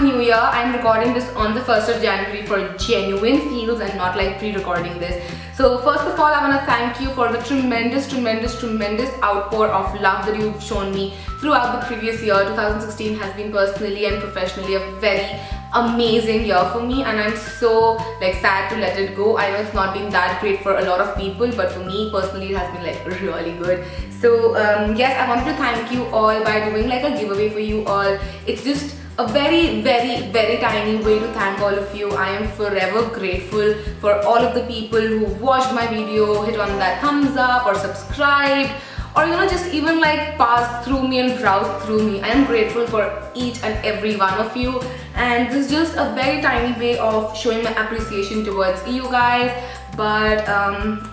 Happy New Year. I'm recording this on the 1st of January for genuine feels and not like pre-recording this. So first of all, I want to thank you for the tremendous outpour of love that you've shown me throughout the previous year. 2016 has been personally and professionally a very amazing year for me, and I'm so sad to let it go. I know it's not been that great for a lot of people, but for me personally it has been really good. So yes, I wanted to thank you all by doing a giveaway for you all. It's just a very tiny way to thank all of you. I am forever grateful for all of the people who watched my video, hit on that thumbs up or subscribed, or just even passed through me and browsed through me. I am grateful for each and every one of you, and this is just a very tiny way of showing my appreciation towards you guys. But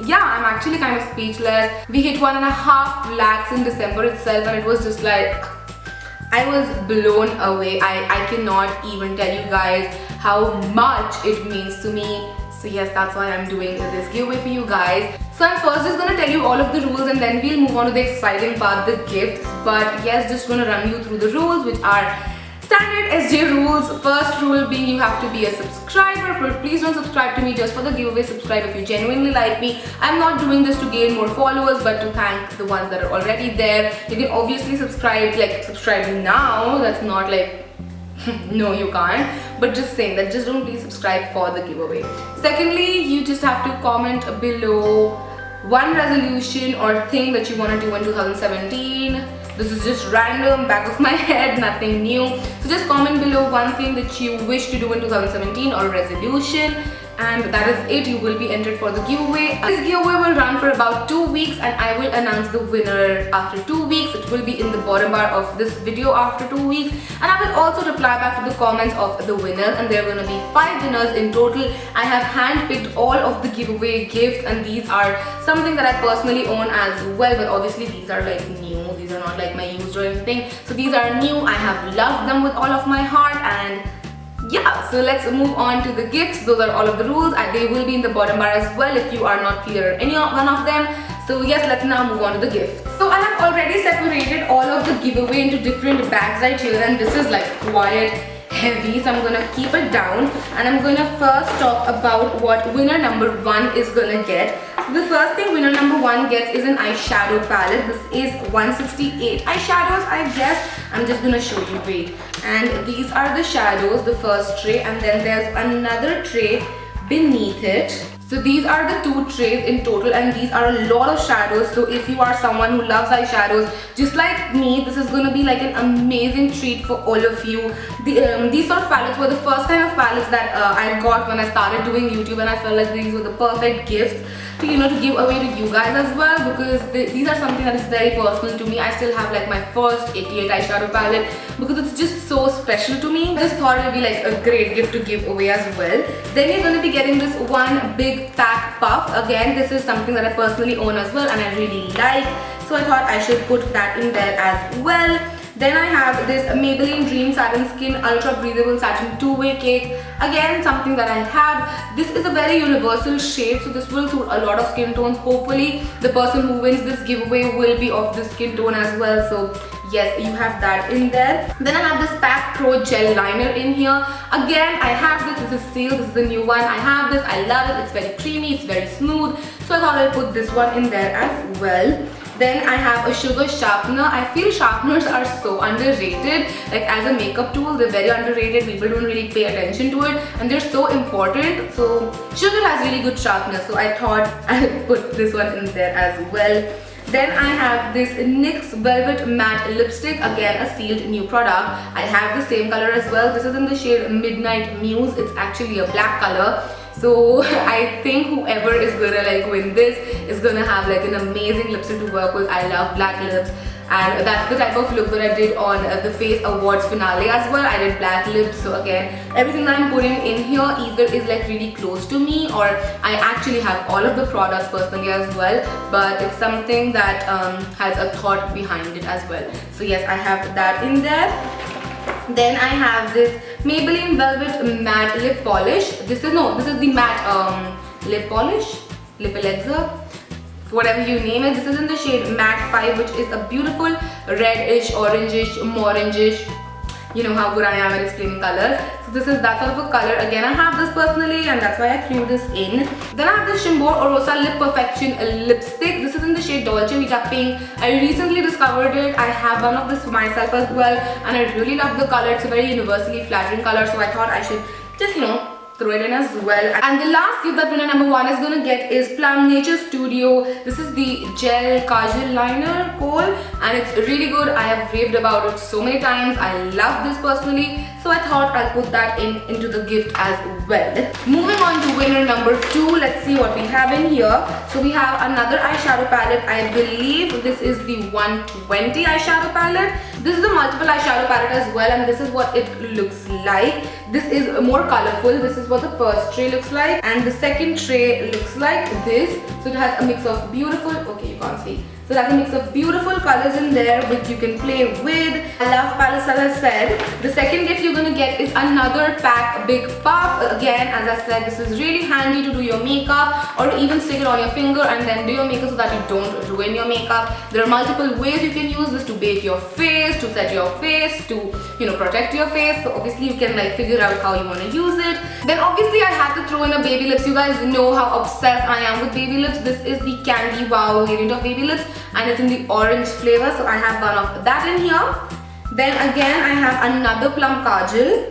yeah, I'm actually kind of speechless. We hit 1.5 lakhs in December itself, and it was just I was blown away. I cannot even tell you guys how much it means to me. So yes, that's why I'm doing this giveaway for you guys. So I'm first just gonna tell you all of the rules, and then we'll move on to the exciting part, the gifts. But yes, just gonna run you through the rules, which are standard SJ rules. First rule being you have to be a subscriber, but please don't subscribe to me just for the giveaway. Subscribe if you genuinely like me. I'm not doing this to gain more followers, but to thank the ones that are already there. You can obviously subscribe now. That's not no, you can't, but just saying that, just don't please subscribe for the giveaway. Secondly, you just have to comment below one resolution or thing that you want to do in 2017. This is just random, back of my head, nothing new. So just comment below one thing that you wish to do in 2017 or resolution, and that is it. You will be entered for the giveaway. This giveaway will run for about 2 weeks, and I will announce the winner after 2 weeks. It will be in the bottom bar of this video after 2 weeks, and I will also reply back to the comments of the winners, and there are going to be 5 winners in total. I have handpicked all of the giveaway gifts, and these are something that I personally own as well, but obviously these are new. These are not my used or anything. So these are new. I have loved them with all of my heart, and yeah, so let's move on to the gifts. Those are all of the rules. They will be in the bottom bar as well if you are not clear any one of them. So yes, let's now move on to the gifts. So I have already separated all of the giveaway into different bags right here, and this is quite heavy, so I'm gonna keep it down, and I'm gonna first talk about what winner number 1 is gonna get. So the first thing winner number 1 gets is an eyeshadow palette. This is 168 eyeshadows, I guess. I'm just gonna show you, wait. And these are the shadows, the first tray, and then there's another tray beneath it. So these are the 2 trays in total, and these are a lot of shadows. So if you are someone who loves eyeshadows just like me, this is gonna be an amazing treat for all of you. These sort of palettes were the first kind of palettes that I got when I started doing YouTube, and I felt like these were the perfect gifts to to give away to you guys as well, because these are something that is very personal to me. I still have my first 88 eyeshadow palette because it's just so special to me. I just thought it would be a great gift to give away as well. Then you're going to be getting this one big pack puff. Again, this is something that I personally own as well, and I really like, so I thought I should put that in there as well. Then I have this Maybelline Dream Satin Skin Ultra Breathable Satin 2-way cake. Again, something that I have. This is a very universal shade, so this will suit a lot of skin tones. Hopefully, the person who wins this giveaway will be of this skin tone as well. So yes, you have that in there. Then I have this Pac Pro Gel Liner in here. Again, I have this. This is sealed. This is the new one. I have this. I love it. It's very creamy. It's very smooth. So I thought I'll put this one in there as well. Then I have a sugar sharpener. I feel sharpeners are so underrated. As a makeup tool, they're very underrated. People don't really pay attention to it, and they're so important. So sugar has really good sharpness, so I thought I'll put this one in there as well. Then I have this NYX Velvet Matte Lipstick, again a sealed new product. I have the same color as well. This is in the shade Midnight Muse. It's actually a black color. So I think whoever is gonna win this is gonna have an amazing lipstick to work with. I love black lips, and that's the type of look that I did on the Face Awards finale as well. I did black lips, so again, everything that I'm putting in here either is really close to me, or I actually have all of the products personally as well, but it's something that has a thought behind it as well. So yes, I have that in there. Then I have this Maybelline Velvet Matte Lip Polish. This is the matte lip polish, lip elixir, whatever you name it. This is in the shade Matte 5, which is a beautiful reddish, orangish, morangish you know how good I am at explaining colors. So this is that sort of a color. Again, I have this personally and that's why I threw this in. Then I have this Shimbor Orosa Lip Perfection lipstick. This is in the shade Dolce Vita Pink. I recently discovered it. I have one of this myself as well and I really love the color. It's a very universally flattering color, so I thought I should just, you know, throw it in as well. And the last gift that winner number 1 is gonna get is Plum Nature Studio. This is the gel kajal liner kohl and it's really good. I have raved about it so many times. I love this personally, so I thought I'll put that into the gift as well. Moving on to winner number 2, let's see what we have in here. So we have another eyeshadow palette. I believe this is the 120 eyeshadow palette. This is a multiple eyeshadow palette as well and this is what it looks like. This is more colorful. This is what the first tray looks like and the second tray looks like this. So it has a mix of beautiful, okay, you can't see. So that's a mix of beautiful colors in there which you can play with. I love palettes, as I said. The second gift you're gonna get is another pack Big Puff. Again, as I said, this is really handy to do your makeup or even stick it on your finger and then do your makeup so that you don't ruin your makeup. There are multiple ways you can use this to bake your face, to set your face, to, you know, protect your face. So obviously you can like figure out how you want to use it. Then obviously I had to throw in a baby lips. You guys know how obsessed I am with baby lips. This is the Candy Wow variant of baby lips and it's in the orange flavor, so I have one of that in here. Then again I have another plum kajal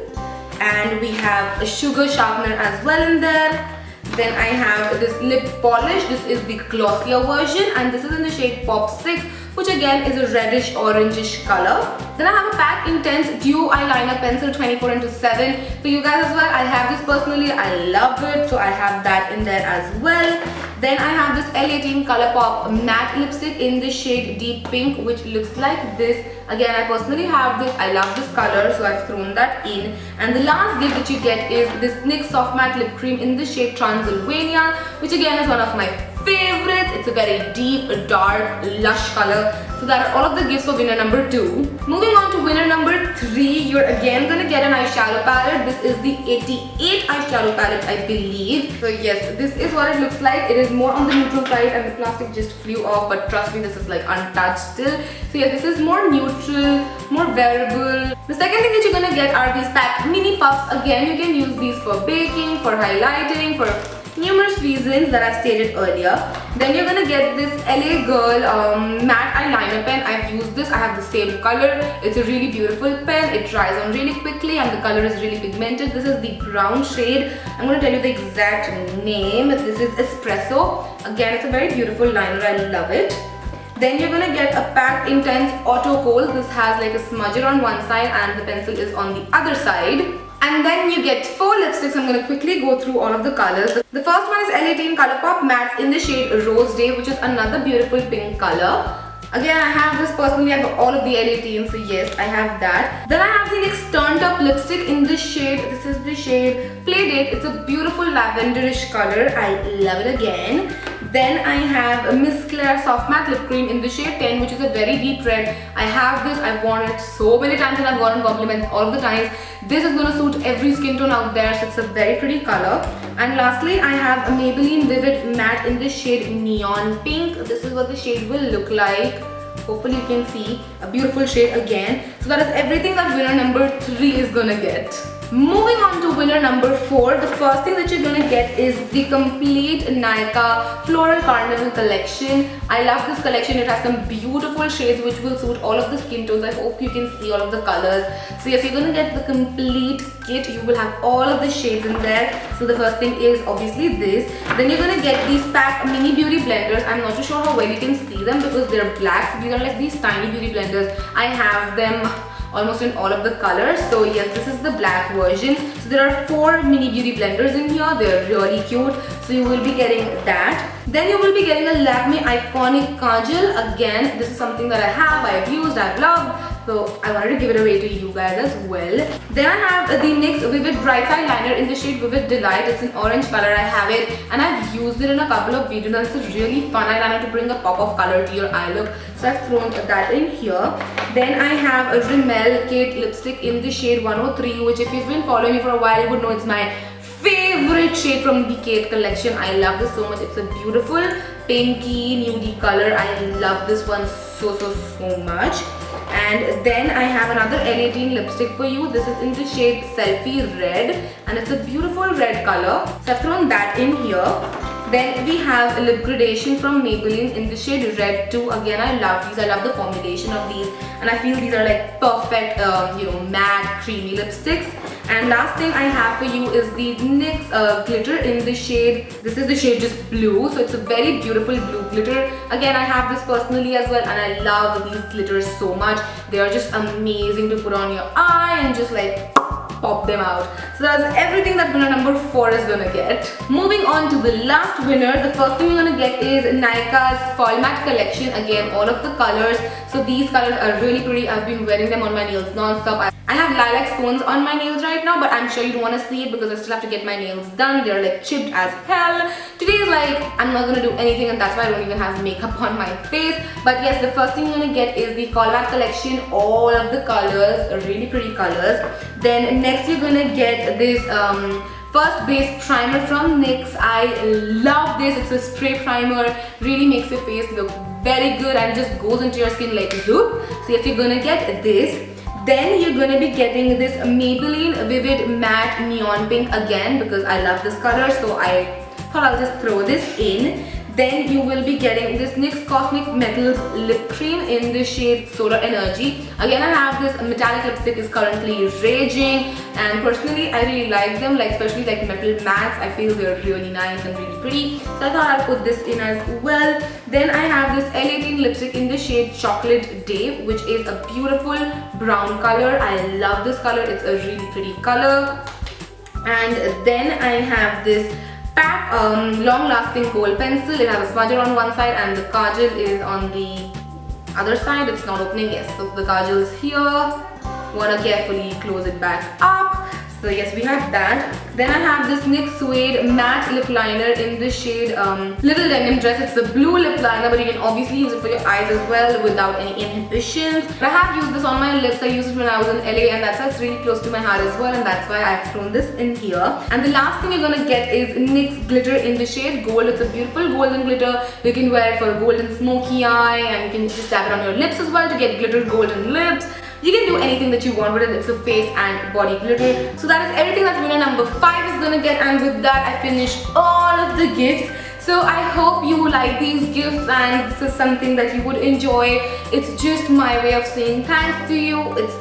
and we have a sugar sharpener as well in there. Then I have this lip polish. This is the glossier version and this is in the shade Pop 6, which again is a reddish orangish color. Then I have a Pack Intense Duo Eyeliner Pencil 24x7 for you guys as well. I have this personally, I love it, so I have that in there as well. Then I have this L18 Colourpop matte lipstick in the shade Deep Pink, which looks like this. Again, I personally have this. I love this color, so I've thrown that in. And the last gift that you get is this NYX Soft Matte Lip Cream in the shade Transylvania, which again is one of my favorites. It's a very deep, dark, lush color. So that are all of the gifts for winner number 2. Moving on to winner number 3, you're again gonna get an eyeshadow palette. This is the 88 eyeshadow palette, I believe. So yes, this is what it looks like. It is more on the neutral side and the plastic just flew off, but trust me, this is like untouched still. So yeah, this is more neutral, more wearable. The second thing that you're gonna get are these packed mini puffs. Again, you can use these for baking, for highlighting, for numerous reasons that I stated earlier. Then you're gonna get this LA Girl matte eyeliner pen. I've used this. I have the same color. It's a really beautiful pen. It dries on really quickly and the color is really pigmented. This is the brown shade. I'm gonna tell you the exact name. This is Espresso. Again, it's a very beautiful liner. I love it. Then you're gonna get a Pack Intense Auto Kohl. This has like a smudger on one side and the pencil is on the other side. And then you get 4 lipsticks. I'm going to quickly go through all of the colors. The first one is L18 Colourpop Mattes in the shade Rose Day, which is another beautiful pink color. Again, I have this personally. I have all of the L18, so yes, I have that. Then I have the NYX Turned Up lipstick in this shade. This is the shade Playdate. It's a beautiful lavenderish color. I love it again. Then I have a Miss Claire Soft Matte Lip Cream in the shade 10, which is a very deep red. I have this. I've worn it so many times and I've gotten compliments all of the times. This is going to suit every skin tone out there, so it's a very pretty color. And lastly, I have a Maybelline Vivid Matte in the shade Neon Pink. This is what the shade will look like. Hopefully you can see a beautiful shade again. So that is everything that winner number 3 is going to get. Moving on to winner number 4, the first thing that you're gonna get is the complete Nykaa Floral Carnival collection. I love this collection. It has some beautiful shades which will suit all of the skin tones. I hope you can see all of the colors. So yes, you're gonna get the complete kit. You will have all of the shades in there. So the first thing is obviously this. Then you're gonna get these pack mini beauty blenders. I'm not too sure how well you can see them because they're black. So these are like these tiny beauty blenders. I have them almost in all of the colors. So yes, this is the black version. So there are 4 mini beauty blenders in here. They're really cute. So you will be getting that. Then you will be getting a Lakme Iconic Kajal. Again, this is something that I have, I've used, I've loved. So I wanted to give it away to you guys as well. Then I have the NYX Vivid Bright Eyeliner in the shade Vivid Delight. It's an orange color. I have it and I've used it in a couple of videos and it's a really fun eyeliner to bring a pop of color to your eye look. So I've thrown that in here. Then I have a Rimmel Kate lipstick in the shade 103, which if you've been following me for a while, you would know it's my favorite shade from the Kate collection. I love this so much. It's a beautiful pinky nudie color. I love this one so much. And then I have another L18 lipstick for you. This is in the shade Selfie Red, and it's a beautiful red color. So I've thrown that in here. Then we have a lip gradation from Maybelline in the shade Red 2. Again, I love these. I love the formulation of these, and I feel these are like perfect, matte, creamy lipsticks. And last thing I have for you is the NYX glitter in the shade. This is the shade just blue, so it's a very beautiful blue glitter. Again, I have this personally as well, and I love these glitters so much. They are just amazing to put on your eye and just like pop them out. So that's everything that winner number 4 is gonna get. Moving on to the last winner, the first thing you're gonna get is Nykaa's Fall Matte collection. Again, all of the colors. So these colors are really pretty. I've been wearing them on my nails non-stop. I have lilac stones on my nails right now, but I'm sure you don't want to see it because I still have to get my nails done. They're like chipped as hell. Today is like, I'm not gonna do anything, and that's why I don't even have makeup on my face. But yes, the first thing you're gonna get is the Fall Matte collection. All of the colors are really pretty colors. Then next you're gonna get this first base primer from NYX. I love this. It's a spray primer. Really makes your face look very good and just goes into your skin like zoop. So if you're gonna get this, then you're gonna be getting this Maybelline Vivid Matte Neon Pink again because I love this color, so I thought I'll just throw this in. Then you will be getting this NYX Cosmic Metals Lip Cream in the shade Solar Energy. Again, I have this metallic lipstick is currently raging, and personally I really like them, like especially like metal mattes. I feel they're really nice and really pretty, so I thought I'll put this in as well. Then I have this L18 lipstick in the shade Chocolate Day, which is a beautiful brown color. I love this color. It's a really pretty color. And then I have this PAC long-lasting kohl pencil. It has a smudger on one side and the kajal is on the other side. It's not opening. Yes, so the kajal is here. Wanna carefully close it back up. So yes, we have that. Then I have this NYX Suede Matte Lip Liner in the shade Little Denim Dress. It's a blue lip liner, but you can obviously use it for your eyes as well without any inhibitions. But I have used this on my lips. I used it when I was in LA, and that's why it's really close to my heart as well, and that's why I've thrown this in here. And the last thing you're gonna get is NYX glitter in the shade Gold. It's a beautiful golden glitter. You can wear it for a golden smoky eye, and you can just tap it on your lips as well to get glitter golden lips. You can do anything that you want with it. It's a face and body glitter. So that is everything that winner number 5 is gonna get, and with that I finished all of the gifts. So I hope you like these gifts and this is something that you would enjoy. It's just my way of saying thanks to you. It's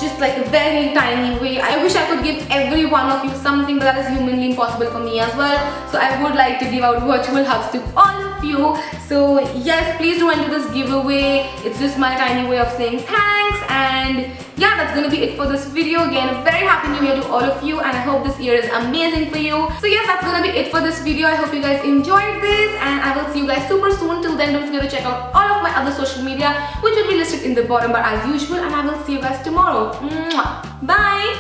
just like a very tiny way. I wish I could give every one of you something, but that is humanly impossible for me as well. So I would like to give out virtual hugs to all of you. So yes, please do enter this giveaway. It's just my tiny way of saying thanks. And yeah, that's gonna be it for this video. Again, a very happy new year to all of you, and I hope this year is amazing for you. So yes, that's gonna be it for this video. I hope you guys enjoyed this, and I will see you guys super soon. Till then, don't forget to check out all of my other social media, which will be listed in the bottom bar as usual, and I will see you guys tomorrow. Mwah. Bye!